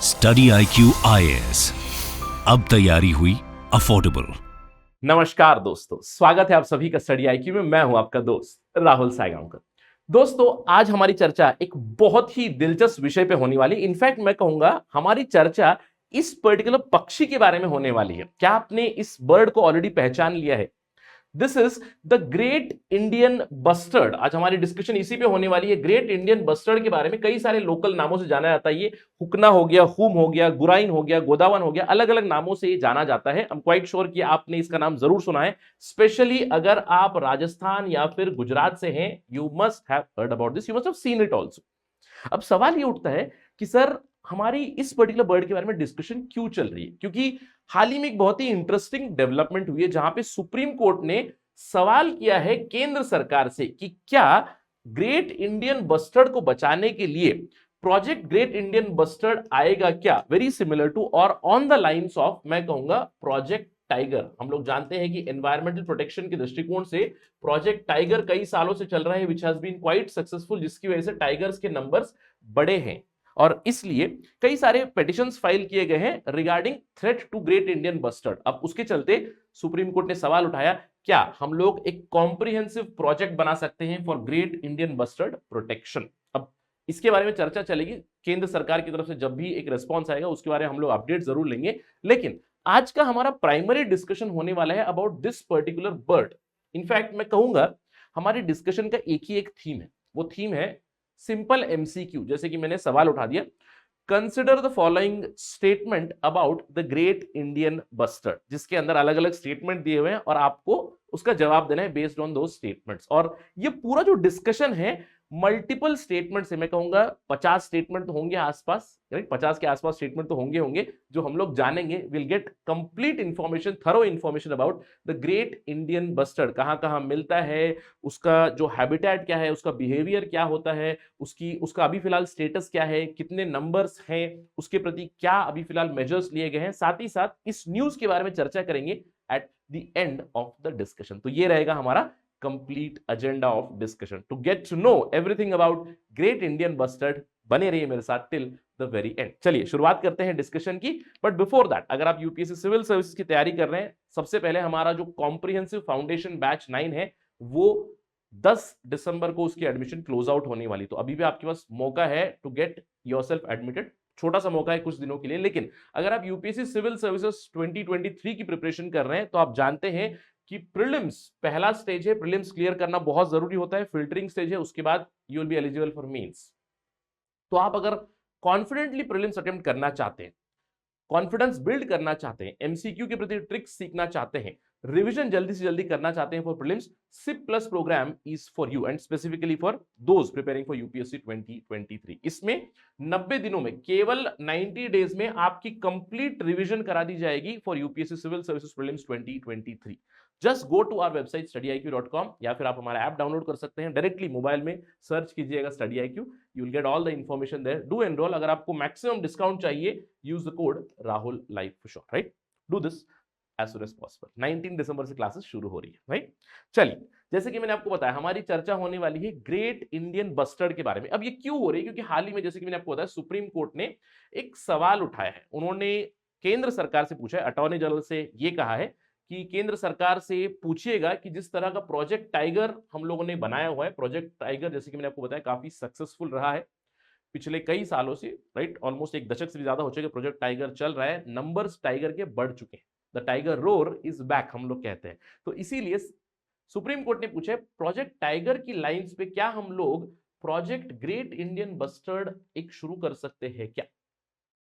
Study IQ IAS, अब तैयारी हुई अफोर्डेबल। नमस्कार दोस्तों, स्वागत है आप सभी का स्टडी IQ में। मैं हूं आपका दोस्त राहुल सायगांवकर। दोस्तों, आज हमारी चर्चा एक बहुत ही दिलचस्प विषय पे होने वाली। इनफैक्ट मैं कहूंगा हमारी चर्चा इस पर्टिकुलर पक्षी के बारे में होने वाली है। क्या आपने इस बर्ड को ऑलरेडी पहचान लिया है? This is the great Indian bustard. आज हमारी डिस्कशन इसी पे होने वाली है। ग्रेट इंडियन बस्टर्ड के बारे में कई सारे लोकल नामों से जाना जाता है। ये हुकना हो गया, हुम हो गया, गुराइन हो गया, गोदावन हो गया, अलग अलग नामों से ये जाना जाता है। आई एम क्वाइट श्योर कि आपने इसका नाम जरूर सुना है, स्पेशली अगर आप राजस्थान या फिर गुजरात से हैं। You must have heard about this, you must have seen it also. अब सवाल ये उठता है कि सर, हमारी इस पर्टिकुलर बर्ड के बारे में डिस्कशन क्यों चल रही है? क्योंकि हाल ही में एक बहुत ही इंटरेस्टिंग डेवलपमेंट हुई है, जहां पे सुप्रीम कोर्ट ने सवाल किया है केंद्र सरकार से कि क्या ग्रेट इंडियन बस्टर्ड को बचाने के लिए प्रोजेक्ट ग्रेट इंडियन बस्टर्ड आएगा क्या, वेरी सिमिलर टू और ऑन द लाइंस ऑफ, मैं कहूंगा, प्रोजेक्ट टाइगर। हम लोग जानते हैं कि एनवायरमेंटल प्रोटेक्शन के दृष्टिकोण से प्रोजेक्ट टाइगर कई सालों से चल रहा है, which has been quite successful, जिसकी वजह से टाइगर्स के नंबर्स बड़े हैं। और इसलिए कई सारे पेटिशंस फाइल किए गए हैं regarding threat to great Indian bustard. अब उसके चलते सुप्रीम कोर्ट ने सवाल उठाया, क्या हम लोग एक कॉम्प्रिहेंसिव प्रोजेक्ट बना सकते हैं for great Indian bustard protection? अब इसके बारे में चर्चा चलेगी। केंद्र सरकार की तरफ से जब भी एक रिस्पॉन्स आएगा उसके बारे में हम लोग अपडेट जरूर लेंगे। लेकिन आज का हमारा प्राइमरी डिस्कशन होने वाला है about this particular bird. In fact मैं कहूंगा हमारी डिस्कशन का एक ही एक थीम है, वो थीम है सिंपल MCQ। जैसे कि मैंने सवाल उठा दिया, consider the following statement about the great Indian bustard, जिसके अंदर अलग अलग स्टेटमेंट दिए हुए हैं और आपको उसका जवाब देना है बेस्ड ऑन दोस स्टेटमेंट्स। और ये पूरा जो डिस्कशन है मल्टीपल स्टेटमेंट से, मैं कहूंगा 50 स्टेटमेंट तो होंगे आसपास, राइट? 50 के आसपास स्टेटमेंट तो होंगे जो हम लोग जानेंगे। Will get complete information, thorough information about the great Indian bustard. कहां कहां मिलता है, उसका जो हैबिटेट क्या है, उसका बिहेवियर क्या होता है, उसका अभी फिलहाल स्टेटस क्या है, कितने नंबर्स हैं, उसके प्रति क्या अभी फिलहाल मेजर्स लिए गए हैं। साथ ही साथ इस न्यूज के बारे में चर्चा करेंगे at the end of the discussion. तो ये रहेगा हमारा complete agenda of discussion to get to know everything about great Indian bustard. बने रहिए मेरे साथ टिल द वेरी एंड। चलिए शुरुआत करते हैं डिस्कशन की। बट बिफोर दैट, अगर आप यूपीएससी सिविल सर्विसेज की तैयारी कर रहे हैं, सबसे पहले हमारा जो कॉम्प्रिहेंसिव फाउंडेशन बैच 9 है, वो 10 दिसंबर को उसकी एडमिशन क्लोज आउट होने वाली। तो अभी भी आपके पास मौका है टू गेट योरसेल्फ एडमिटेड। छोटा सा मौका है कुछ दिनों के लिए, लेकिन अगर आप यूपीएससी सिविल सर्विसेज 2023 की प्रिपरेशन कर रहे हैं तो आप जानते हैं कि प्रीलिम्स पहला स्टेज है। प्रीलिम्स क्लियर करना बहुत जरूरी होता है, फिल्टरिंग स्टेज है, उसके बाद you will be eligible for mains. तो आप अगर कॉन्फिडेंटली प्रीलिम्स अटेम्प्ट करना चाहते हैं, कॉन्फिडेंस बिल्ड करना चाहते हैं, MCQ के प्रति ट्रिक्स सीखना चाहते हैं, रिवीजन जल्दी से जल्दी करना चाहते हैं for prelims, SIP plus program is for you and specifically for those preparing for UPSC 2023। इसमें 90 दिनों में, केवल 90 डेज में आपकी कंप्लीट रिवीजन करा दी जाएगी for UPSC civil services prelims 2023। Just go to our website studyIQ.com, या फिर आप हमारा ऐप डाउनलोड कर सकते हैं। डायरेक्टली मोबाइल में सर्च कीजिएगा StudyIQ, you will get all the information there. Do enrol. अगर आपको मैक्सिमम डिस्काउंट चाहिए, use the code Rahul live for sure, right? Do this as soon as possible. 19 दिसंबर से क्लासेस शुरू हो रही है, राइट? चलिए, जैसे कि मैंने आपको बताया, हमारी चर्चा होने वाली है ग्रेट इंडियन बस्टर्ड के बारे में। अब ये क्यों हो रही है? क्योंकि हाल ही में, जैसे कि मैंने आपको बताया, सुप्रीम कोर्ट ने एक सवाल उठाया है। उन्होंने केंद्र सरकार से पूछा है, अटॉर्नी जनरल से ये कहा है कि केंद्र सरकार से पूछिएगा कि जिस तरह का प्रोजेक्ट टाइगर हम लोगों ने बनाया हुआ है, प्रोजेक्ट टाइगर जैसे कि मैंने आपको बताया काफी सक्सेसफुल रहा है पिछले कई सालों से, राइट? ऑलमोस्ट एक दशक से भी ज्यादा हो चुके प्रोजेक्ट टाइगर चल रहा है। नंबर्स टाइगर के बढ़ चुके हैं। The tiger roar is back, हम लोग कहते हैं। तो इसीलिए सुप्रीम कोर्ट ने पूछा प्रोजेक्ट टाइगर की लाइंस पे क्या हम लोग प्रोजेक्ट ग्रेट इंडियन बस्टर्ड एक शुरू कर सकते हैं क्या?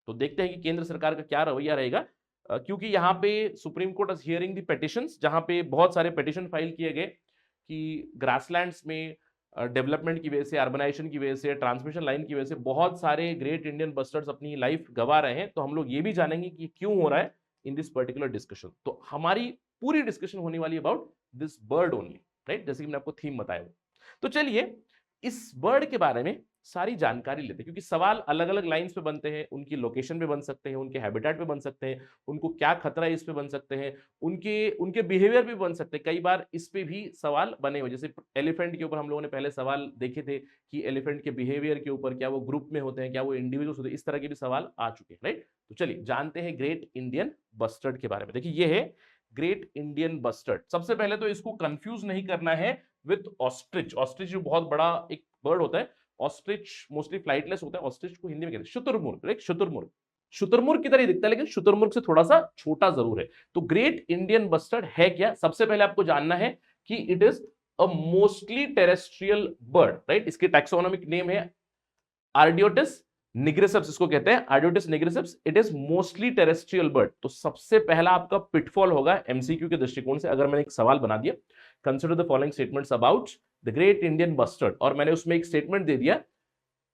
तो देखते हैं कि केंद्र सरकार का क्या रवैया रहेगा। क्योंकि यहाँ पे supreme court is hearing the petitions, जहां पे बहुत सारे पिटिशन फाइल किए गए कि ग्रासलैंड्स में डेवलपमेंट की वजह से, अर्बनाइजेशन की वजह से, ट्रांसमिशन लाइन की वजह से बहुत सारे ग्रेट इंडियन बस्टर्ड्स अपनी लाइफ गवा रहे हैं। तो हम लोग ये भी जानेंगे कि क्यों हो रहा है इन दिस पर्टिकुलर डिस्कशन। तो हमारी पूरी डिस्कशन होने वाली about this bird only, right? जैसे कि मैंने आपको थीम बताया। तो चलिए इस बर्ड के बारे में सारी जानकारी लेते हैं, क्योंकि सवाल अलग अलग लाइंस पे बनते हैं, उनकी लोकेशन पे बन सकते हैं, उनके हैबिटेट पे बन सकते हैं, उनको क्या खतरा है इस पे बन सकते हैं, उनके उनके बिहेवियर पे बन सकते हैं। कई बार इस पे भी सवाल बने हुए, जैसे एलिफेंट के ऊपर हम लोगों ने पहले सवाल देखे थे कि एलिफेंट के बिहेवियर के ऊपर, क्या वो ग्रुप में होते हैं, क्या वो इंडिविजुअल्स होते हैं, इस तरह के भी सवाल आ चुके हैं, राइट। तो चलिए जानते हैं ग्रेट इंडियन बस्टर्ड के बारे में। देखिए ये है ग्रेट इंडियन बस्टर्ड। सबसे पहले तो इसको कंफ्यूज नहीं करना है विथ ऑस्ट्रिच। ऑस्ट्रिच जो बहुत बड़ा एक बर्ड होता है, ऑस्ट्रिच मोस्टली फ्लाइटलेस होता है, ऑस्ट्रिच को हिंदी में कहते हैं शुतुरमुर्ग, राइट। शुतुरमुर्ग, शुतुरमुर्ग की तरह ही दिखता है, लेकिन शुतुरमुर्ग से थोड़ा सा छोटा जरूर है। तो ग्रेट इंडियन बस्टर्ड है क्या? सबसे पहले आपको जानना है कि it is a mostly terrestrial bird, right. इसके टैक्सोनॉमिक नेम है आर्डियोटिस निग्रिसेप्स, इसको कहते हैं Ardeotis nigriceps. It is mostly terrestrial bird. तो सबसे पहला आपका पिटफॉल होगा एमसीक्यू के दृष्टिकोण से, अगर मैंने एक सवाल बना दिया consider the following statements about the great Indian bustard, और मैंने उसमें एक स्टेटमेंट दे दिया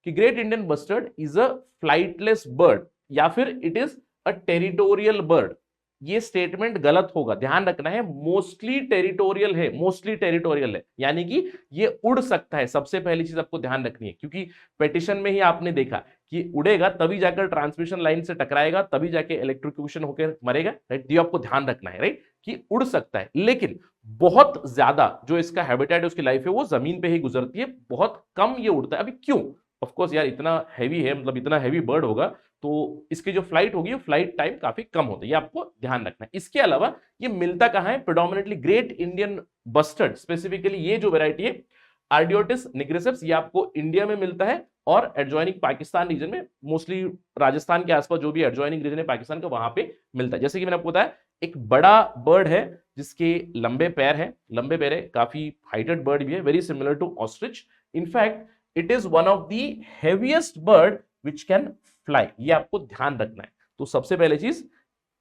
कि great Indian bustard is a flightless bird या फिर it is a territorial bird. ये स्टेटमेंट गलत होगा, ध्यान रखना है। मोस्टली टेरिटोरियल है, मोस्टली टेरिटोरियल है, यानी कि ये उड़ सकता है। सबसे पहली चीज आपको ध्यान रखनी है, क्योंकि पेटिशन में ही आपने देखा कि उड़ेगा तभी जाकर ट्रांसमिशन लाइन से टकराएगा, तभी जाके इलेक्ट्रोक्यूशन होकर मरेगा, राइट। ये आपको ध्यान रखना है, राइट, कि उड़ सकता है, लेकिन बहुत ज्यादा जो इसका हैबिटेट है, उसकी लाइफ है, वो जमीन पे ही गुजरती है, बहुत कम ये उड़ता है। अभी क्यों? ऑफ कोर्स यार, इतना हैवी है, मतलब इतना हैवी बर्ड होगा तो इसकी जो फ्लाइट होगी, फ्लाइट टाइम काफी कम होता है, ये आपको ध्यान रखना है। इसके अलावा ये मिलता कहां है? प्रेडोमिनेटली ग्रेट इंडियन बस्टर्ड, स्पेसिफिकली ये जो वैरायटी है आर्डियोटिस निग्रिसेप्स, ये आपको इंडिया में मिलता है और एडजॉइनिंग पाकिस्तान रीजन में, मोस्टली राजस्थान के आसपास जो भी एडजॉइनिंग रीजन है पाकिस्तान का, वहां पे मिलता है। जैसे कि मैंने आपको बताया, एक बड़ा बर्ड है जिसके लंबे पैर हैं, लंबे पैर है, काफी हाइटेड बर्ड भी है, very similar to ostrich. In fact it is one of the heaviest bird which can fly, ये आपको ध्यान रखना है। तो सबसे पहले चीज,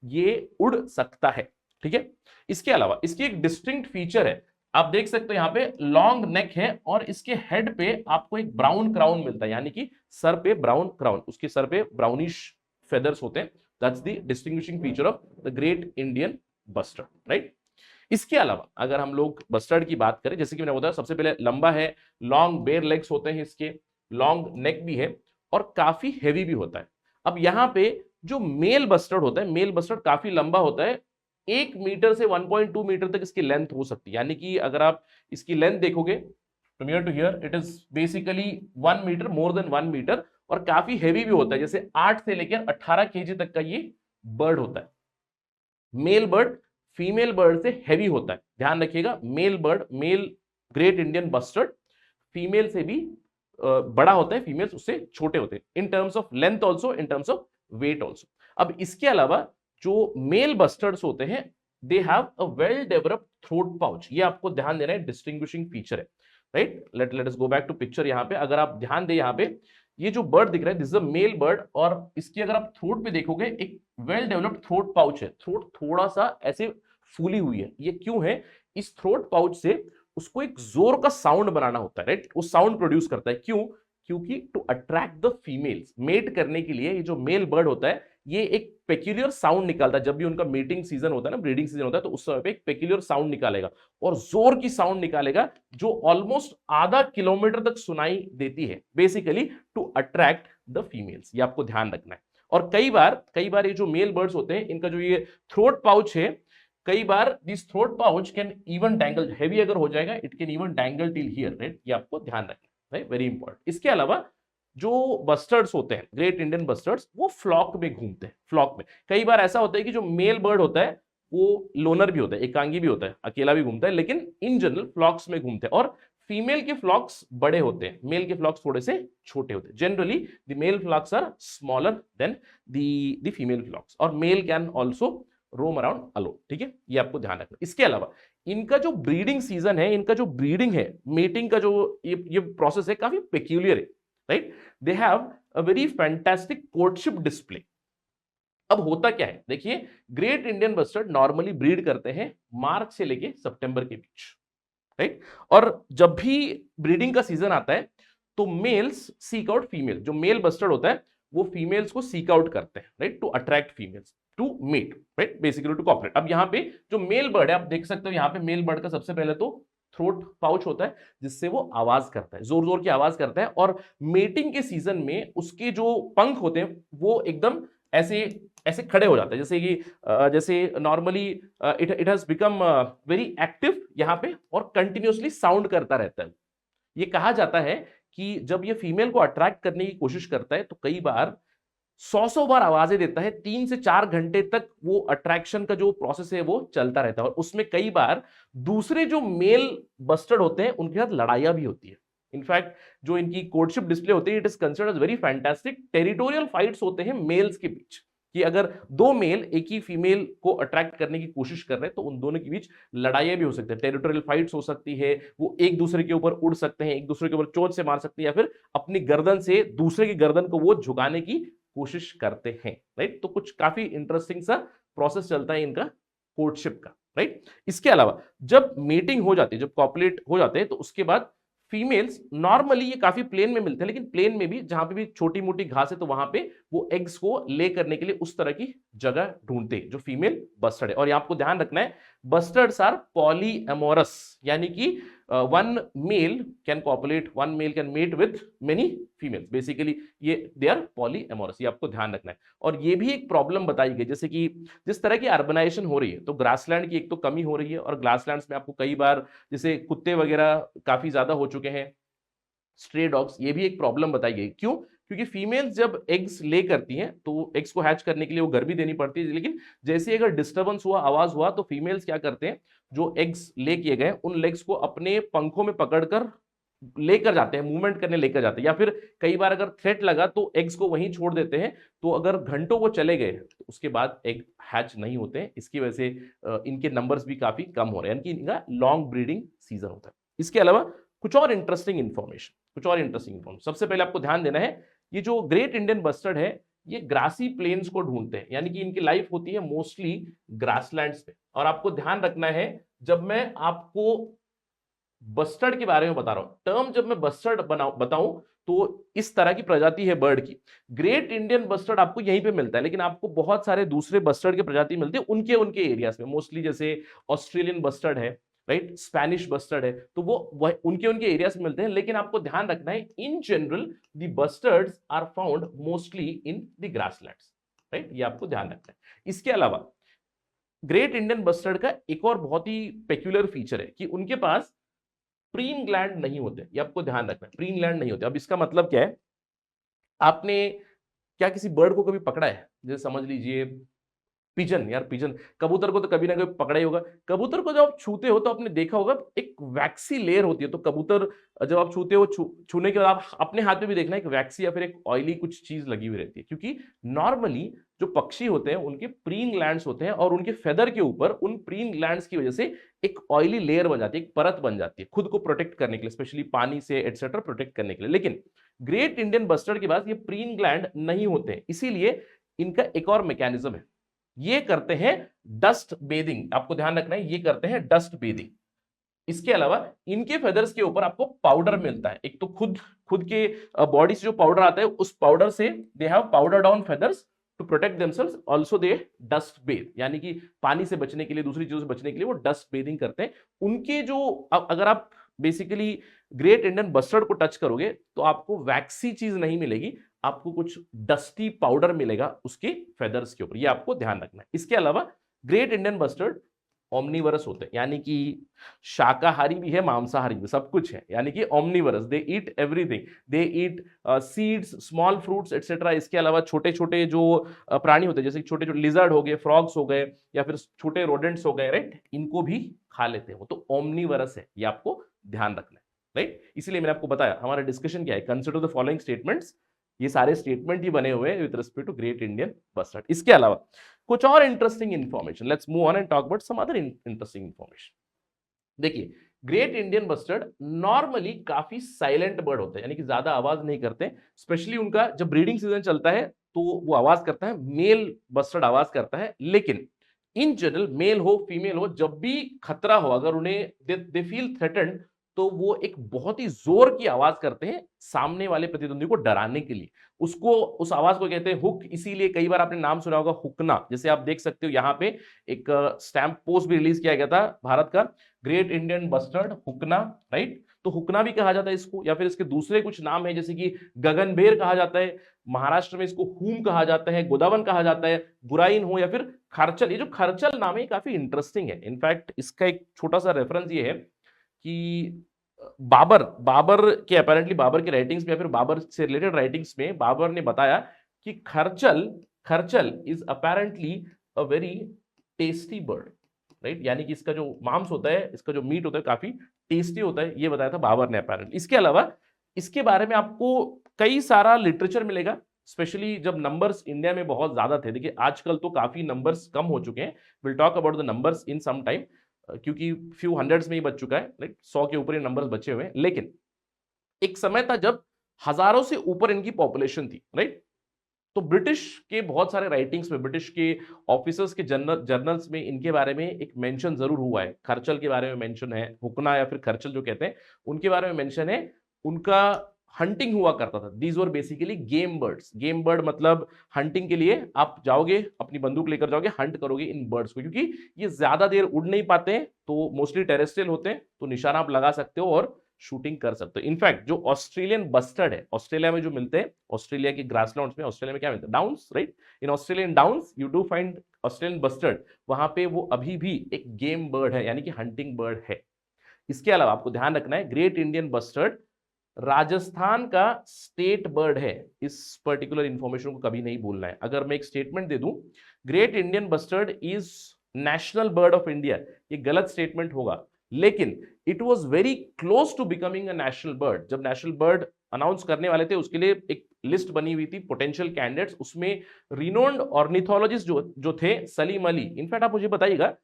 ये उड़ सकता है, ठीक है। इसके अलावा इसकी एक डिस्टिंक्ट फीचर है, आप देख सकते हो यहां पे लॉन्ग नेक है और इसके हेड पे आपको एक ब्राउन क्राउन मिलता है, यानी कि सर पे ब्राउन क्राउन, उसके सर पे ब्राउनिश फेदर्स होते हैं। That's the distinguishing feature of the great Indian bustard, right. इसके अलावा अगर हम लोग बस्टर्ड की बात करें, जैसे कि मैंने बताया, सबसे पहले लंबा है, लॉन्ग बेयर लेग्स होते हैं इसके, लॉन्ग नेक भी है और काफी हेवी भी होता है। अब यहाँ पे जो मेल बस्टर्ड होता है, मेल बस्टर्ड काफी लंबा होता है, 1 मीटर से 1.2 मीटर तक इसकी लेंथ हो सकती है। यानी कि अगर आप इसकी लेंथ देखोगे from here to here, it is basically 1 metre, more than 1 metre, और काफी हेवी भी होता है, जैसे 8 से लेकर 18 केजी तक का ये बर्ड होता है। मेल बर्ड फीमेल बर्ड से हैवी होता है, ध्यान रखिएगा। Male bird, male great Indian bustard female से भी बड़ा होता है, फीमेल्स उससे छोटे होते हैं, in terms of length also, in terms of weight also. अब इसके अलावा जो मेल बस्टर्ड्स होते हैं, they have a well developed throat pouch, ये आपको ध्यान देना है, डिस्टिंग्विशिंग फीचर है, right. Let us go back to picture. यहाँ पे अगर आप ध्यान दें, यहाँ पे ये जो बर्ड दिख रहा है, this is a male bird, और इसकी अगर आप थ्रोट पे देखोगे, एक वेल डेवलप्ड थ्रोट पाउच है। थ्रोट थोड़ा सा ऐसे फूली हुई है, ये क्यों है? इस थ्रोट पाउच से उसको एक जोर का साउंड बनाना होता है, राइट। वो साउंड प्रोड्यूस करता है, क्यों? क्योंकि to attract the females, mate करने के लिए ये जो मेल बर्ड होता है, ये एक पेक्यूलियर साउंड निकालता है। जब भी उनका मीटिंग सीजन होता है ना, ब्रीडिंग सीजन होता है, तो उस समय पे एक पेक्यूलियर साउंड निकालेगा और जोर की साउंड निकालेगा, जो ऑलमोस्ट आधा किलोमीटर तक सुनाई देती है, basically to attract the females. ये आपको ध्यान रखना है। और कई बार ये जो मेल बर्ड्स होते हैं, इनका जो ये थ्रोट पाउच है, कई बार this throat pouch can even dangle, heavy अगर हो जाएगा, it can even dangle till here, right. ये आपको ध्यान रखना है, राइट, वेरी इंपॉर्टेंट। इसके अलावा जो बस्टर्ड्स होते हैं, ग्रेट इंडियन बस्टर्ड्स, वो फ्लॉक में घूमते हैं। फ्लॉक में कई बार ऐसा होता है कि जो मेल बर्ड होता है वो लोनर भी होता है, एकांगी भी होता है, अकेला भी घूमता है, लेकिन इन जनरल फ्लॉक्स में घूमते हैं। और फीमेल के फ्लॉक्स बड़े होते हैं, मेल के फ्लॉक्स थोड़े से छोटे होते हैं। Generally the male flocks are smaller than the female flocks, और male can also roam around alone, ठीक है। ये आपको ध्यान रखना। इसके अलावा इनका जो ब्रीडिंग सीजन है, इनका जो ब्रीडिंग है, मेटिंग का जो ये प्रोसेस है, काफी पेक्यूलियर है, right. They have a very fantastic courtship display. अब होता क्या है, देखिए, great Indian bustard normally breed करते हैं मार्च से लेके सितंबर के बीच, राइट। और जब भी ब्रीडिंग का सीजन आता है, तो मेल्स सीक आउट फीमेल, जो मेल बस्टर्ड होता है वो फीमेल्स को सीक आउट करते हैं, right, to attract females to mate, right, basically to copulate. अब यहाँ पे जो मेल बर्ड है, आप देख सकते हो यहाँ पे मेल बर्ड का सबसे पहले तो थ्रोट पाउच होता है जिससे वो आवाज करता है, जोर जोर की आवाज करता है। और मेटिंग के सीजन में उसके जो पंख होते हैं वो एकदम ऐसे ऐसे खड़े हो जाते हैं, जैसे कि जैसे normally it it has become very active यहाँ पे, और कंटिन्यूअसली साउंड करता रहता है। ये कहा जाता है कि जब ये फीमेल को अट्रैक्ट करने की कोशिश करता है तो कई बार 100 बार आवाजें देता है, 3 से 4 घंटे तक वो अट्रैक्शन का जो प्रोसेस है वो चलता रहता है। और उसमें कई बार दूसरे जो मेल बस्टर्ड होते हैं उनके साथ लड़ाइयां भी होती है। इनफैक्ट जो इनकी कोर्टशिप डिस्प्ले होती है, it is considered very fantastic. Territorial fights होते हैं मेल्स के बीच, कि अगर दो मेल एक ही फीमेल को अट्रैक्ट करने की कोशिश कर रहे हैं तो उन दोनों के बीच लड़ाइयां भी हो सकती है, टेरिटोरियल फाइट्स हो सकती है, वो एक दूसरे के ऊपर उड़ सकते हैं, एक दूसरे के ऊपर चोंच से मार सकते हैं, या फिर अपनी गर्दन से दूसरे की गर्दन को वो झुकाने की कोशिश करते हैं। राइट, तो कुछ काफी इंटरेस्टिंग सा प्रोसेस चलता है इनका कोर्टशिप का। राइट, इसके अलावा जब मीटिंग हो जाती है, जब कॉपुलेट हो जाते हैं, तो उसके बाद फीमेल्स नॉर्मली ये काफी प्लेन में मिलते हैं, लेकिन प्लेन में भी जहां पे भी छोटी मोटी घास है तो वहां पे वो एग्स को ले करने के लिए उस तरह की जगह ढूंढते हैं जो फीमेल बस्टर्ड है। और ये आपको ध्यान रखना है, बस्टर्ड्स आर पॉलीएमोरस, यानी कि one male can copulate, one male can mate with many females, basically ये दे आर पॉलीएमोरस, ये आपको ध्यान रखना है। और ये भी एक प्रॉब्लम बताई गई, जैसे कि जिस तरह की अर्बनाइजेशन हो रही है तो ग्रासलैंड की एक तो कमी हो रही है, और ग्रासलैंड्स में आपको कई बार जैसे कुत्ते वगैरह काफी ज्यादा हो चुके हैं, स्ट्रे डॉग्स, ये भी एक प्रॉब्लम बताई गई। क्यों? क्योंकि फीमेल्स जब एग्स ले करती हैं तो एग्स को हैच करने के लिए वो गर्मी देनी पड़ती है, लेकिन जैसे ही अगर डिस्टर्बेंस हुआ, आवाज हुआ, तो फीमेल्स क्या करते हैं, जो एग्स ले किए गए उन लेग्स को अपने पंखों में पकड़कर लेकर जाते हैं, मूवमेंट करने लेकर जाते हैं, या फिर कई बार अगर थ्रेट लगा तो एग्स को वहीं छोड़ देते हैं। तो अगर घंटों वो चले गए तो उसके बाद एग हैच नहीं होते हैं, इसकी वजह से इनके नंबर्स भी काफी कम हो रहे हैं, यानी कि इनका लॉन्ग ब्रीडिंग सीजन होता है। इसके अलावा कुछ और इंटरेस्टिंग इंफॉर्मेशन, सबसे पहले आपको ध्यान देना है, ये जो ग्रेट इंडियन बस्टर्ड है ये ग्रासी प्लेन्स को ढूंढते हैं, यानी कि इनकी लाइफ होती है मोस्टली ग्रासलैंड्स पे। और आपको ध्यान रखना है, जब मैं आपको बस्टर्ड के बारे में बता रहा हूं, टर्म जब मैं बस्टर्ड बताऊं तो इस तरह की प्रजाति है बर्ड की। ग्रेट इंडियन बस्टर्ड आपको यहीं पे मिलता है, लेकिन आपको बहुत सारे दूसरे बस्टर्ड की प्रजाति मिलती है उनके उनके एरियाज में, मोस्टली जैसे ऑस्ट्रेलियन बस्टर्ड है, राइट, स्पेनिश बस्टर्ड है, तो वो उनके उनके एरियाज में मिलते हैं। लेकिन आपको ध्यान रखना है, in general the bustards are found mostly in the grasslands, right, ये आपको ध्यान रखना है। इसके अलावा ग्रेट इंडियन बस्टर्ड का एक और बहुत ही पेक्यूलर फीचर है कि उनके पास प्रीन ग्लैंड नहीं होते, ये आपको ध्यान रखना है, प्रीन ग्लैंड नहीं होते। अब इसका मतलब क्या है, आपने क्या किसी बर्ड को कभी पकड़ा है? जैसे समझ लीजिए पिजन, यार पिजन, कबूतर को तो कभी ना कभी पकड़ा ही होगा। कबूतर को जब आप छूते हो तो आपने देखा होगा एक वैक्सी लेयर होती है, तो कबूतर जब आप छूते हो, छूने के बाद आप अपने हाथ में भी देखना एक वैक्सी या फिर एक ऑयली कुछ चीज लगी हुई रहती है, क्योंकि नॉर्मली जो पक्षी होते हैं उनके प्रीन ग्लैंड्स होते हैं, और उनके फेदर के ऊपर उन प्रीन ग्लैंड्स की वजह से एक ऑयली लेयर बन जाती है, एक परत बन जाती है खुद को प्रोटेक्ट करने के लिए, स्पेशली पानी से एटसेट्रा प्रोटेक्ट करने के लिए। लेकिन ग्रेट इंडियन बस्टर्ड के पास ये प्रीन ग्लैंड नहीं होते हैं, इसीलिए इनका एक और मैकेनिज्म है, ये करते हैं डस्ट बेदिंग। आपको ध्यान रखना है, ये करते हैं डस्ट बेदिंग। इसके अलावा इनके फेदर्स के ऊपर आपको पाउडर मिलता है, एक तो खुद खुद के बॉडी से जो पाउडर आता है उस पाउडर से they have powder down feathers to protect themselves, also they dust bath, यानी कि पानी से बचने के लिए, दूसरी चीजों से बचने के लिए वो डस्ट बेदिंग करते हैं। उनके जो अगर आप बेसिकली ग्रेट इंडियन बस्टर्ड को टच करोगे तो आपको वैक्सी चीज नहीं मिलेगी, आपको कुछ डस्टी पाउडर मिलेगा उसके फेदर्स के ऊपर, ये आपको ध्यान रखना है। इसके अलावा ग्रेट इंडियन बस्टर्ड ओमनीवरस होते हैं, यानी कि शाकाहारी भी है, मांसाहारी भी, सब कुछ है, यानी कि ओमनीवरस, दे ईट एवरीथिंग, दे ईट सीड्स, स्मॉल फ्रूट्स एटसेट्रा। इसके अलावा छोटे छोटे जो प्राणी होते हैं, जैसे छोटे छोटे लिजर्ड हो गए, फ्रॉग्स हो गए, या फिर छोटे रोडेंट्स हो गए, राइट, इनको भी खा लेते हैं वो, तो ओमनीवरस है, ये आपको ध्यान रखना है, राइट। इसलिए मैंने आपको बताया हमारा डिस्कशन क्या है, कंसिडर द फॉलोइंग स्टेटमेंट्स, ये सारे स्टेटमेंट ही बने हुए हैं with respect to great Indian bustard. इसके अलावा कुछ और interesting information, let's move on and talk about some other interesting information. देखिए, ग्रेट इंडियन बस्टर्ड नॉर्मली काफी साइलेंट बर्ड होते हैं, यानी कि ज्यादा आवाज नहीं करते, स्पेशली उनका जब ब्रीडिंग सीजन चलता है तो वो आवाज करता है, मेल बस्टर्ड आवाज करता है। लेकिन इन जनरल मेल हो फीमेल हो, जब भी खतरा हो, अगर उन्हें दे फील थ्रेटन्ड, तो वो एक बहुत ही जोर की आवाज करते हैं सामने वाले प्रतिद्वंदी को डराने के लिए। उसको उस आवाज को कहते हैं हुक। इसीलिए कई बार आपने नाम सुना होगा हुकना। जैसे आप देख सकते हो यहाँ पे एक स्टैम्प पोस्ट भी रिलीज किया गया था भारत का, ग्रेट इंडियन बस्टर्ड हुकना, राइट। तो हुकना भी कहा जाता है इसको, या फिर इसके दूसरे कुछ नाम है जैसे कि गगनभेर कहा जाता है, महाराष्ट्र में इसको हूम कहा जाता है, गोदावन कहा जाता है, बुराइन हो, या फिर खरचल। ये जो खरचल नाम है काफी इंटरेस्टिंग है। इनफैक्ट इसका एक छोटा सा रेफरेंस ये है कि बाबर बाबर के अपेरेंटली बाबर के राइटिंग्स में या फिर बाबर से रिलेटेड राइटिंग्स में बाबर ने बताया कि kharchal kharchal is apparently a very tasty bird, right. यानी कि इसका जो मांस होता है, इसका जो मीट होता है काफी टेस्टी होता है, ये बताया था बाबर ने अपेरेंटली। इसके अलावा इसके बारे में आपको कई सारा लिटरेचर मिलेगा, स्पेशली जब नंबर्स इंडिया में बहुत ज्यादा थे। देखिए आजकल तो काफी नंबर्स कम हो चुके हैं, will talk about the numbers in some time, क्योंकि फ्यू हंड्रेड्स में ही बच चुका है, लाइक 100 के ऊपर ही नंबर्स बचे हुए हैं। लेकिन एक समय था जब हजारों से ऊपर इनकी पॉपुलेशन थी, राइट। तो ब्रिटिश के बहुत सारे राइटिंग्स में, ब्रिटिश के ऑफिसर्स के जर्नल्स में इनके बारे में एक मेंशन जरूर हुआ है। खरचल के बारे में मेंशन है, हुकना या फिर खरचल जो कहते हैं उनके बारे में मेंशन है। उनका हंटिंग हुआ करता था। These were basically game birds. Game bird मतलब हंटिंग के लिए आप जाओगे, अपनी बंदूक लेकर जाओगे, हंट करोगे इन बर्ड्स को, क्योंकि ये ज्यादा देर उड़ नहीं पाते हैं, तो मोस्टली टेरेस्ट्रियल होते हैं, तो निशाना आप लगा सकते हो और शूटिंग कर सकते हो। इनफैक्ट जो ऑस्ट्रेलियन बस्टर्ड है, ऑस्ट्रेलिया में जो मिलते हैं, ऑस्ट्रेलिया के ग्रासलैंड्स में, ऑस्ट्रेलिया में क्या मिलता है, downs, right. In Australian downs you do find Australian bustard. वहां पे वो अभी भी एक गेम बर्ड है, यानी कि हंटिंग बर्ड है। इसके अलावा आपको ध्यान रखना है, ग्रेट इंडियन बस्टर्ड राजस्थान का स्टेट बर्ड है। इस पर्टिकुलर इंफॉर्मेशन को कभी नहीं भूलना है। अगर मैं एक स्टेटमेंट दे दूं, great Indian bustard is national bird of India, ये गलत स्टेटमेंट होगा, लेकिन it was very close to becoming a national bird. जब नेशनल बर्ड अनाउंस करने वाले थे, उसके लिए एक लिस्ट बनी हुई थी पोटेंशियल कैंडिडेट्स, उसमें रिनोन्ड ऑर्निथोलॉजिस्ट जो थे सलीम अली। इनफैक्ट आप मुझे बताइएगा,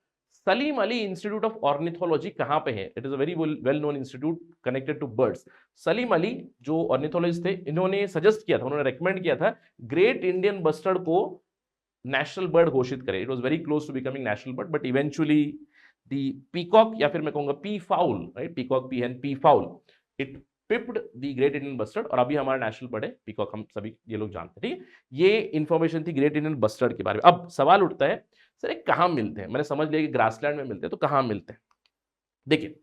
Salim Ali institute of ornithology कहां पे है? It is a very well known institute connected to birds. Salim Ali जो ऑर्निथोलॉजिस्ट थे, इन्होंने सजेस्ट किया था, उन्होंने रेकमेंड किया था ग्रेट इंडियन बस्टर्ड को नेशनल बर्ड घोषित करे। It was very close to becoming national bird, but eventually the peacock, या फिर मैं कहूंगा peafowl, right, peacock pea n peafowl, it pipped the great Indian bustard, और अभी हमारा नेशनल बर्ड है पीकॉक, हम सभी ये लोग जानते हैं, ठीक है। ये इंफॉर्मेशन थी ग्रेट इंडियन बस्टर्ड के बारे में। अब सवाल उठता है, सर ये कहाँ मिलते हैं? मैंने समझ लिया कि ग्रासलैंड में मिलते हैं, तो कहाँ मिलते हैं? देखिए,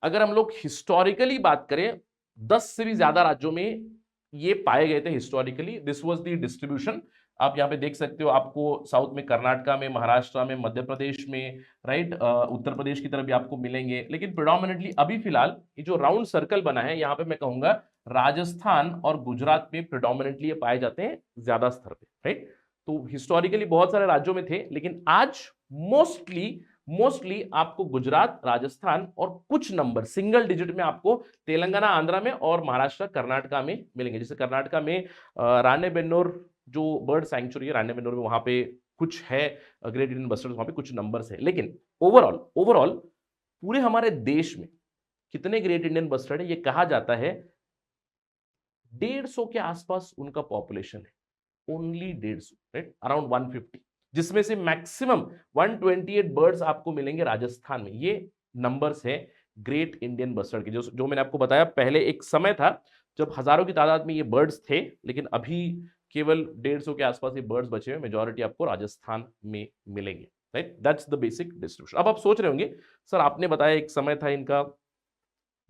अगर हम लोग हिस्टोरिकली बात करें, 10 से भी ज्यादा राज्यों में ये पाए गए थे historically. This was the distribution. आप यहाँ पे देख सकते हो, आपको साउथ में कर्नाटका में, महाराष्ट्र में, मध्य प्रदेश में, राइट, उत्तर प्रदेश की तरफ भी आपको मिलेंगे। लेकिन प्रिडोमिनेटली अभी फिलहाल ये जो राउंड सर्कल बना है, यहाँ पे मैं कहूंगा राजस्थान और गुजरात में प्रिडोमिनेटली ये पाए जाते हैं ज्यादा स्तर पे, राइट। तो हिस्टोरिकली बहुत सारे राज्यों में थे, लेकिन आज मोस्टली आपको गुजरात, राजस्थान और कुछ नंबर सिंगल डिजिट में आपको तेलंगाना, आंध्रा में और महाराष्ट्र, कर्नाटका में मिलेंगे। जैसे कर्नाटका में राणेबेन्नूर जो बर्ड सैंक्चुरी है, राणेबेन्नूर में, वहां पे कुछ है ग्रेट इंडियन बस्टर्ड, वहां पे कुछ नंबर्स है। लेकिन ओवरऑल पूरे हमारे देश में कितने ग्रेट इंडियन बस्टर्ड है? ये कहा जाता है 150 के आसपास उनका पॉपुलेशन है, ओनली 150, राइट, अराउंड 150, जिसमें से मैक्सिमम 128 बर्ड्स आपको मिलेंगे राजस्थान में। ये नंबर्स है ग्रेट इंडियन बस्टर्ड के। जो मैंने आपको बताया, पहले एक समय था जब हजारों की तादाद में ये बर्ड्स थे, लेकिन अभी केवल 150 के आसपास ये बर्ड्स बचे हुए, मेजॉरिटी आपको राजस्थान में मिलेंगे, right. That's the basic distribution. अब आप सोच रहे होंगे, सर आपने बताया एक समय था इनका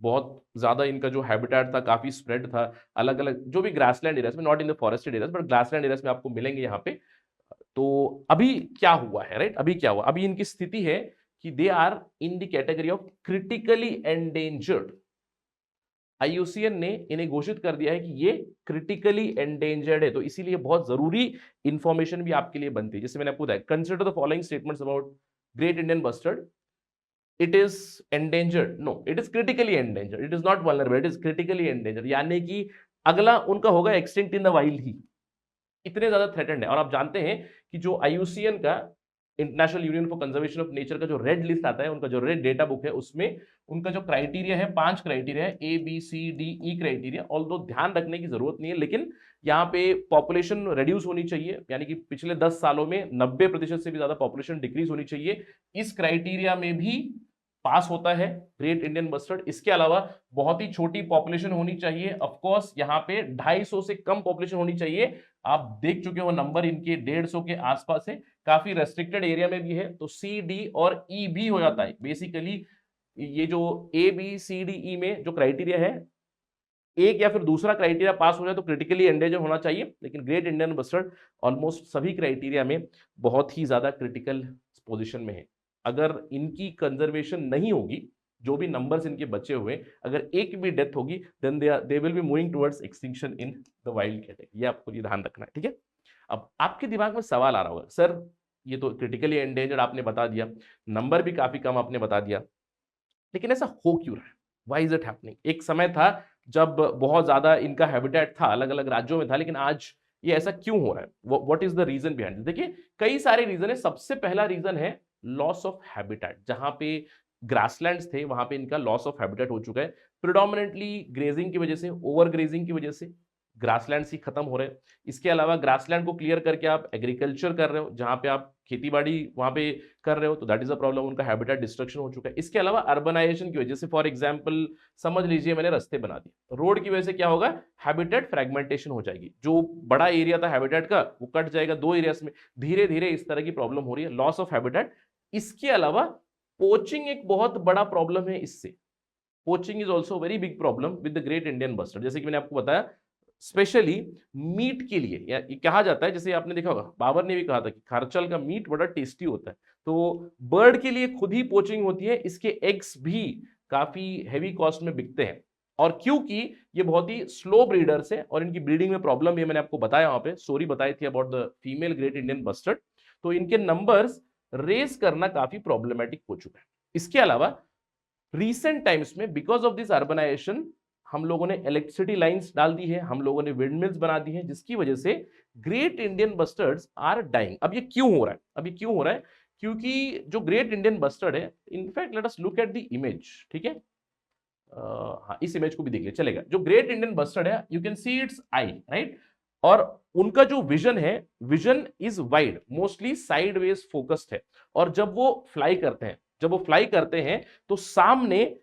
बहुत ज्यादा, इनका जो हैबिटेट था काफी स्प्रेड था, अलग अलग जो भी ग्रासलैंड एरियाज में, not in the forested areas but grassland areas में आपको मिलेंगे यहाँ पे। तो अभी क्या हुआ है, राइट, अभी क्या हुआ? अभी इनकी स्थिति है कि they are in the category of critically endangered. IUCN ने इन्हें घोषित कर दिया है कि ये क्रिटिकली एंडेंजर्ड है, तो इसीलिए बहुत जरूरी इंफॉर्मेशन भी आपके लिए बनती है। जैसे मैंने आपको बताया, consider the following statements about great Indian bustard. It is endangered, no, it is critically endangered, it is not vulnerable, it is critically endangered, यानी कि अगला उनका होगा एक्सटिंक्ट इन द वाइल्ड ही, इतने ज्यादा थ्रेटेंड है। और आप जानते हैं कि जो आईयूसीएन का, international union for conservation of nature का जो रेड लिस्ट आता है, उनका जो रेड डेटा बुक है, उसमें उनका जो क्राइटेरिया है, 5 क्राइटेरिया है, ABCDE क्राइटेरिया। ऑल्दो ध्यान रखने की जरूरत नहीं है, लेकिन यहाँ पे पॉपुलेशन रिड्यूस होनी चाहिए, यानी कि पिछले 10 सालों में 90% से भी ज्यादा पॉपुलेशन डिक्रीज होनी चाहिए। इस क्राइटेरिया में भी पास होता है ग्रेट इंडियन बस्टर्ड। इसके अलावा बहुत ही छोटी पॉपुलेशन होनी चाहिए, ऑफ कोर्स यहाँ पे 250 से कम पॉपुलेशन होनी चाहिए। आप देख चुके हो नंबर इनके 150 के आसपास है, काफी रेस्ट्रिक्टेड एरिया में भी है, तो सी डी और ई भी हो जाता है। बेसिकली ये जो A B C D E में जो क्राइटेरिया है, एक या फिर दूसरा क्राइटेरिया पास हो जाए तो क्रिटिकली एंडेंजर होना चाहिए, लेकिन ग्रेट इंडियन बस्टर्ड ऑलमोस्ट सभी क्राइटेरिया में बहुत ही ज्यादा क्रिटिकल पोजीशन में है। अगर इनकी कंजर्वेशन नहीं होगी, जो भी नंबर्स इनके बचे हुए, अगर एक भी डेथ होगी, then they will be moving towards extinction in the wild category. ये आपको ये ध्यान रखना है, ठीक है। अब आपके दिमाग में सवाल आ रहा होगा, सर ये तो क्रिटिकली एंडेंजर्ड आपने बता दिया, नंबर भी काफी कम आपने बता दिया, लेकिन ऐसा हो क्यों रहा है? Why is it happening? एक समय था जब बहुत ज्यादा इनका हैबिटेट था, अलग अलग राज्यों में था, लेकिन आज ये ऐसा क्यों हो रहा है? What is the reason behind? देखिए कई सारे रीजन है। सबसे पहला रीजन है लॉस ऑफ हैबिटेट। जहां पे ग्रासलैंड्स थे वहां पे इनका लॉस ऑफ हैबिटेट हो चुका है, प्रिडोमिनेटली ग्रेजिंग की वजह से, ओवर ग्रेजिंग की वजह से ग्रासलैंड्स ही खत्म हो रहे हैं। इसके अलावा ग्रासलैंड को क्लियर करके आप एग्रीकल्चर कर रहे हो, जहां पे आप खेतीबाड़ी वहां पे कर रहे हो, तो दैट इज अ प्रॉब्लम, उनका हैबिटेट डिस्ट्रक्शन हो चुका है। इसके अलावा अर्बनाइजेशन की वजह से, फॉर एग्जांपल समझ लीजिए मैंने रास्ते बना दिए, रोड की वजह से क्या होगा? हैबिटेट फ्रेगमेंटेशन हो जाएगी, जो बड़ा एरिया था हैबिटेट का वो कट जाएगा दो एरियाज में, धीरे धीरे इस तरह की प्रॉब्लम हो रही है, लॉस ऑफ हैबिटेट। इसके अलावा पोचिंग एक बहुत बड़ा प्रॉब्लम है। इससे poaching is also very big problem with the great Indian bustard. जैसे कि मैंने आपको बताया, स्पेशली मीट के लिए, या ये कहा जाता है, जैसे आपने देखा होगा बाबर ने भी कहा था कि खरचल का मीट बड़ा टेस्टी होता है, तो बर्ड के लिए खुद ही पोचिंग होती है। इसके एग्स भी काफी हैवी कॉस्ट में बिकते हैं, और क्योंकि ये बहुत ही स्लो ब्रीडर्स है और इनकी ब्रीडिंग में प्रॉब्लम है, मैंने आपको बताया, वहां पे स्टोरी बताई थी about the female great Indian bustard, तो इनके नंबर्स रेस करना काफी प्रॉब्लमेटिक हो चुका है। इसके अलावा रिसेंट टाइम्स में बिकॉज ऑफ दिस अर्बनाइजेशन हम लोगों ने इलेक्ट्रिसिटी लाइंस डाल दी है, हम लोगों ने विंड मिल्स बना दी है, जिसकी वजह से great Indian bustards are dying. अब ये क्यों हो रहा है? अब ये क्यों हो रहा है? क्योंकि जो ग्रेट इंडियन बस्टर्ड है, in fact let us look at the image, ठीक है। हाँ, इस इमेज को भी देख ले चलेगा। जो ग्रेट इंडियन बस्टर्ड है, you can see it's I, right, और उनका जो विजन है, vision is wide, mostly sideways focused है, और जब वो फ्लाई करते हैं, तो सामने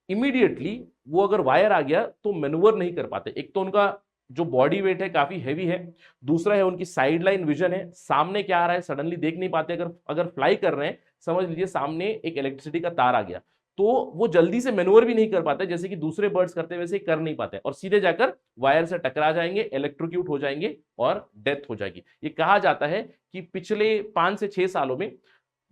इमीडिएटली वो अगर वायर आ गया तो मैन्यूवर नहीं कर पाते। एक तो उनका जो बॉडी वेट है काफी हैवी है, दूसरा है उनकी साइडलाइन विजन है, सामने क्या आ रहा है सडनली देख नहीं पाते। अगर अगर फ्लाई कर रहे हैं, समझ लीजिए सामने एक इलेक्ट्रिसिटी का तार आ गया, तो वो जल्दी से मैन्यूवर भी नहीं कर पाते, जैसे कि दूसरे बर्ड्स करते वैसे कर नहीं पाते, और सीधे जाकर वायर से टकरा जाएंगे, इलेक्ट्रोक्यूट हो जाएंगे और डेथ हो जाएगी। ये कहा जाता है कि पिछले 5 से 6 सालों में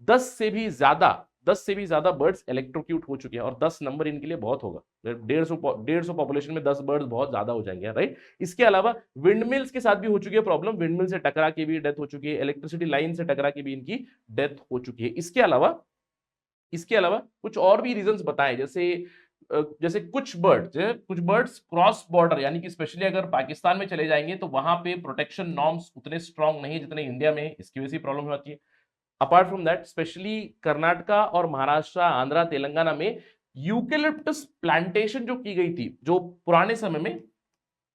10 से भी ज्यादा बर्ड्स इलेक्ट्रोक्यूट हो चुके हैं, और 10 नंबर इनके लिए बहुत होगा। 150 पॉपुलेशन में 10 बर्ड्स बहुत ज्यादा हो जाएंगे, राइट। इसके अलावा विंडमिल्स के साथ भी हो चुकी है प्रॉब्लम, विंडमिल से टकरा के भी डेथ हो चुकी है, इलेक्ट्रिसिटी लाइन से टकरा के भी इनकी डेथ हो चुकी है। इसके अलावा कुछ और भी रीजंस बताएं, जैसे कुछ बर्ड्स क्रॉस बॉर्डर, यानी कि स्पेशली अगर पाकिस्तान में चले जाएंगे तो वहां पे प्रोटेक्शन नॉर्म्स उतने स्ट्रांग नहीं है जितने इंडिया में है, इसकी वजह से प्रॉब्लम होती है। Apart from that, specially Karnataka और महाराष्ट्र, आंध्रा, तेलंगाना में यूकेलिप्टस प्लांटेशन जो की गई थी, जो पुराने समय में,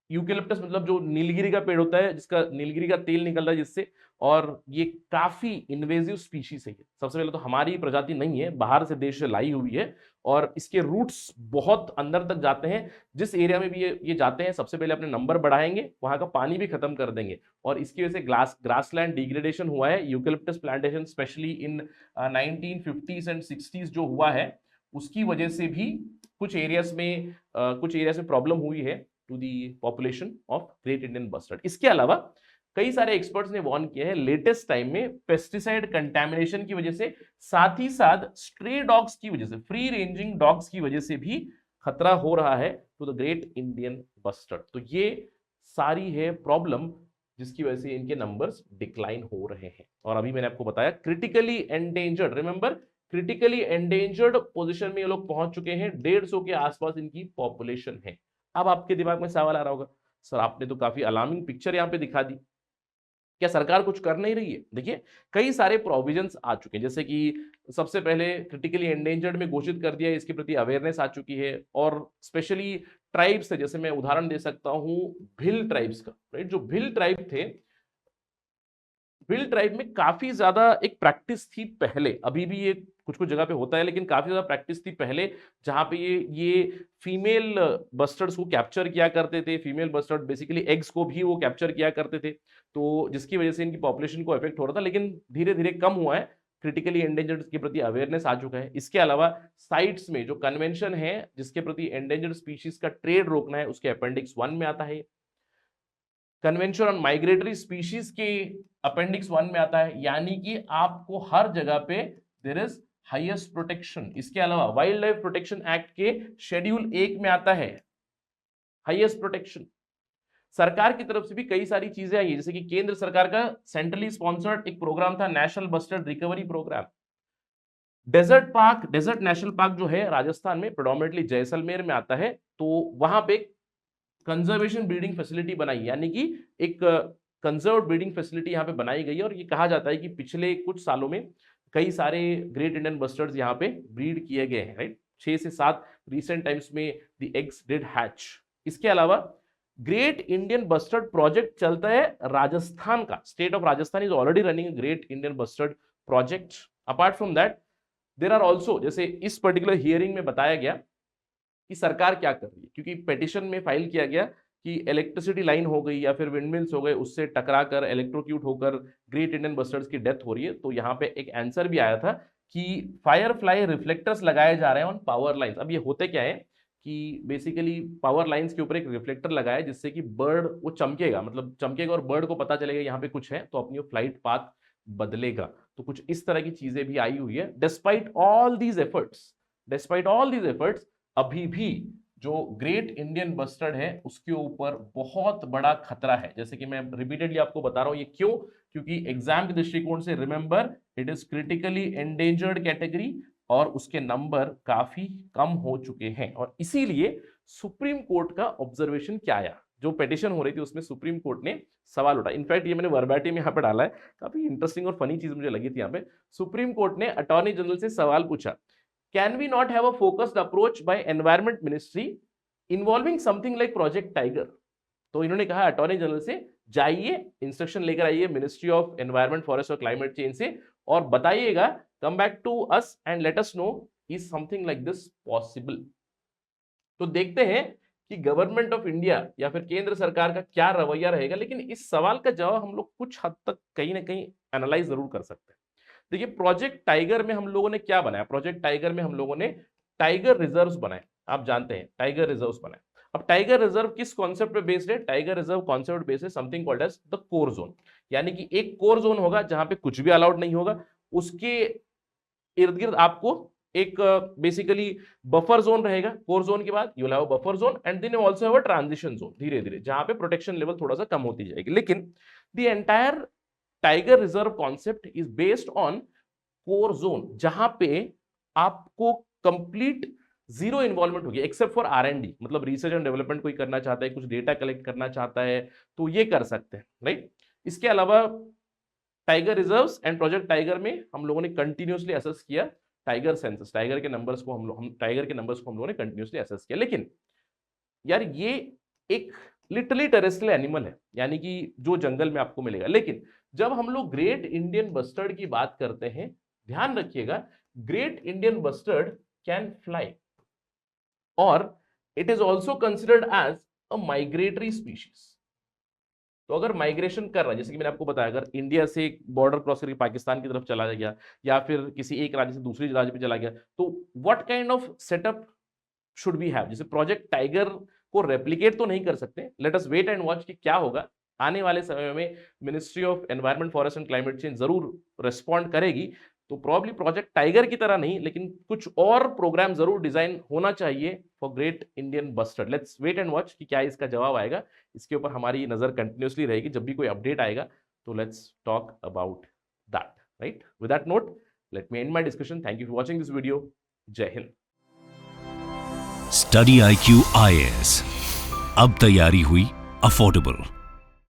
यूकेलिप्टस मतलब जो नीलगिरी का पेड़ होता है, जिसका नीलगिरी का तेल निकलता है जिससे, और ये काफी इन्वेजिव स्पीशीज है। सबसे पहले तो हमारी प्रजाति नहीं है, बाहर से देश से लाई हुई है, और इसके रूट्स बहुत अंदर तक जाते हैं। जिस एरिया में भी ये जाते हैं, सबसे पहले अपने नंबर बढ़ाएंगे, वहां का पानी भी खत्म कर देंगे, और इसकी वजह से ग्रासलैंड डिग्रेडेशन हुआ है। Eucalyptus plantation specially in 1950s and 60s जो हुआ है, उसकी वजह से भी कुछ एरियाज में प्रॉब्लम हुई है to the population of great Indian bustard. इसके अलावा कई सारे एक्सपर्ट्स ने वार्न किया है लेटेस्ट टाइम में पेस्टिसाइड कंटामिनेशन की वजह से, साथ ही साथ स्ट्रे डॉग्स की वजह से, फ्री रेंजिंग डॉग्स की वजह से भी खतरा हो रहा है to the great Indian bustard. तो ये सारी है प्रॉब्लम जिसकी वजह से इनके नंबर्स डिक्लाइन हो रहे हैं। और अभी मैंने आपको बताया critically endangered, remember critically endangered position में ये लोग पहुंच चुके हैं, 150 के आसपास इनकी पॉपुलेशन है। अब आपके दिमाग में सवाल आ रहा होगा, सर आपने तो काफी अलार्मिंग पिक्चर यहां पे दिखा दी, क्या सरकार कुछ कर नहीं रही है? देखिए कई सारे प्रोविजंस आ चुके हैं, जैसे कि सबसे पहले क्रिटिकली एंडेंजर्ड में घोषित कर दिया है, इसके प्रति अवेयरनेस आ चुकी है, और स्पेशली ट्राइब्स है, जैसे मैं उदाहरण दे सकता हूं भिल ट्राइब्स का, राइट। जो भिल ट्राइब थे, हिल ट्राइब में काफी ज्यादा एक प्रैक्टिस थी पहले, अभी भी ये कुछ कुछ जगह पे होता है, लेकिन काफी ज्यादा प्रैक्टिस थी पहले, जहां पे ये फीमेल बस्टर्ड्स को कैप्चर किया करते थे। फीमेल बस्टर्ड बेसिकली एग्स को भी वो कैप्चर किया करते थे, तो जिसकी वजह से इनकी पॉपुलेशन को इफेक्ट हो रहा था, लेकिन धीरे धीरे कम हुआ है। क्रिटिकली एंडेंजर्ड के प्रति अवेयरनेस आ चुका है। इसके अलावा साइट्स में जो कन्वेंशन है जिसके प्रति एंडेंजर्ड स्पीशीज का ट्रेड रोकना है, उसके अपेंडिक्स 1 में आता है। कन्वेंशन ऑन माइग्रेटरी स्पीशीज के अपेंडिक्स 1 में आता है, यानी कि आपको हर जगह पे देयर इज हाईएस्ट प्रोटेक्शन। इसके अलावा वाइल्ड लाइफ प्रोटेक्शन एक्ट के शेड्यूल 1 में आता है हाईएस्ट प्रोटेक्शन। सरकार की तरफ से भी कई सारी चीजें आई है, जैसे कि केंद्र सरकार का सेंट्रली स्पॉन्सर्ड एक प्रोग्राम था, national bustard recovery programme. Desert national park जो है राजस्थान में, प्रेडोमिनेटली जैसलमेर में आता है, तो वहां पे कंजर्वेशन ब्रीडिंग फैसिलिटी बनाई, यानी कि एक कंजर्व ब्रीडिंग फैसिलिटी यहाँ पे बनाई गई है। और ये कहा जाता है कि पिछले कुछ सालों में कई सारे ग्रेट इंडियन बस्टर्ड्स यहाँ पे ब्रीड किए गए हैं, राइट। 6 से 7 रिसेंट टाइम्स में द एग्स डिड हैच। इसके अलावा ग्रेट इंडियन बस्टर्ड प्रोजेक्ट चलता है राजस्थान का। State of Rajasthan is already running great Indian bustard project. Apart from that there are also, जैसे इस पर्टिकुलर हियरिंग में बताया गया कि सरकार क्या कर रही है, क्योंकि पेटिशन में फाइल किया गया कि इलेक्ट्रिसिटी लाइन हो गई या फिर विंडमिल्स हो गए, उससे टकरा कर इलेक्ट्रोक्यूट होकर ग्रेट इंडियन बस्टर्ड्स की डेथ हो रही है। तो यहाँ पे एक आंसर भी आया था कि फायरफ्लाई रिफ्लेक्टर्स लगाए जा रहे हैं ऑन पावर लाइंस। अब ये होते क्या है कि बेसिकली पावर लाइंस के ऊपर एक रिफ्लेक्टर लगाया जिससे कि बर्ड वो चमकेगा, मतलब चमकेगा और बर्ड को पता चलेगा यहाँ पे कुछ है, तो अपनी फ्लाइट पाथ बदलेगा। तो कुछ इस तरह की चीजें भी आई हुई है। डिस्पाइट ऑल दीज एफर्ट्स अभी भी जो ग्रेट इंडियन बस्टर्ड है उसके ऊपर बहुत बड़ा खतरा है। जैसे कि मैं रिपीटेडली आपको बता रहा हूं, ये क्यों? क्योंकि एग्जाम के दृष्टिकोण से remember it is critically endangered category और उसके नंबर काफी कम हो चुके हैं। और इसीलिए सुप्रीम कोर्ट का ऑब्जर्वेशन क्या आया, जो पेटिशन हो रही थी उसमें सुप्रीम कोर्ट ने सवाल उठाया। इनफैक्ट ये मैंने वर्बैटिम यहाँ पे डाला है, काफी इंटरेस्टिंग और फनी चीज मुझे लगी थी यहाँ पे। सुप्रीम कोर्ट ने अटॉर्नी जनरल से सवाल पूछा, Can we not have a focused approach by Environment Ministry involving something like Project Tiger? तो इन्होंने कहा अटॉर्नी जनरल से, जाइए इंस्ट्रक्शन लेकर आइए मिनिस्ट्री ऑफ एनवायरमेंट, फॉरेस्ट और क्लाइमेट चेंज से और बताइएगा, come back to us and let us know is something like this possible. तो देखते हैं कि गवर्नमेंट ऑफ इंडिया या फिर केंद्र सरकार का क्या रवैया रहेगा, लेकिन इस सवाल का जवाब हम लोग कुछ हद तक कहीं ना कहीं एनालाइज जरूर कर सकते हैं। देखिए प्रोजेक्ट टाइगर में हम लोगों ने क्या बनाया, प्रोजेक्ट टाइगर में हम लोगों ने टाइगर रिजर्व्स बनाए। आप जानते हैं टाइगर रिजर्व्स बनाए। अब टाइगर रिजर्व किस कॉन्सेप्ट पे बेस्ड है? टाइगर रिजर्व कॉन्सेप्ट बेस्ड है something called as the core zone, यानी कि एक कोर जोन होगा जहां पे कुछ भी अलाउड नहीं होगा, उसके इर्द गिर्द आपको एक बेसिकली बफर जोन रहेगा। कोर जोन के बाद you will have a buffer zone and then you also have a transition zone, धीरे धीरे जहां पे प्रोटेक्शन लेवल थोड़ा सा कम होती जाएगी। लेकिन the entire tiger reserve concept is based on core zone, जहां पे आपको कंप्लीट जीरो इन्वॉल्वमेंट होगी एक्सेप्ट फॉर R&D, मतलब रिसर्च एंड डेवलपमेंट कोई करना चाहता है, कुछ डेटा कलेक्ट करना चाहता है तो ये कर सकते हैं, राइट। इसके अलावा tiger reserves and project tiger में हम लोगों ने कंटिन्यूसली असेस किया टाइगर सेंसस, टाइगर के नंबर्स को हम लोगों ने कंटिन्यूसली असेस किया। लेकिन यार ये एक लिटरली टेरेस्ट्रियल एनिमल है, यानी कि जो जंगल में आपको मिलेगा। लेकिन जब हम लोग ग्रेट इंडियन बस्टर्ड की बात करते हैं, ध्यान रखिएगा, great Indian bustard can fly और it is also considered as a migratory species. तो अगर माइग्रेशन कर रहा है, जैसे कि मैंने आपको बताया, अगर इंडिया से बॉर्डर क्रॉस करके पाकिस्तान की तरफ चला गया या फिर किसी एक राज्य से दूसरे राज्य पे चला गया, तो what kind of setup should we have? जैसे प्रोजेक्ट टाइगर को रेप्लिकेट तो नहीं कर सकते, let us wait and watch कि क्या होगा। आने वाले समय में ministry of environment, forest and climate change जरूर रिस्पॉन्ड करेगी। तो प्रॉब्ली प्रोजेक्ट टाइगर की तरह नहीं, लेकिन कुछ और प्रोग्राम जरूर डिजाइन होना चाहिए for great Indian bustard. Let's wait and watch कि क्या इसका जवाब आएगा। इसके ऊपर हमारी नजर कंटिन्यूसली रहेगी, जब भी कोई अपडेट आएगा तो let's talk about that, right. With that note, let me and my discussion. Thank you for watching this video. जय हिंद। स्टडी IQ IAS, अब तैयारी हुई अफोर्डेबल।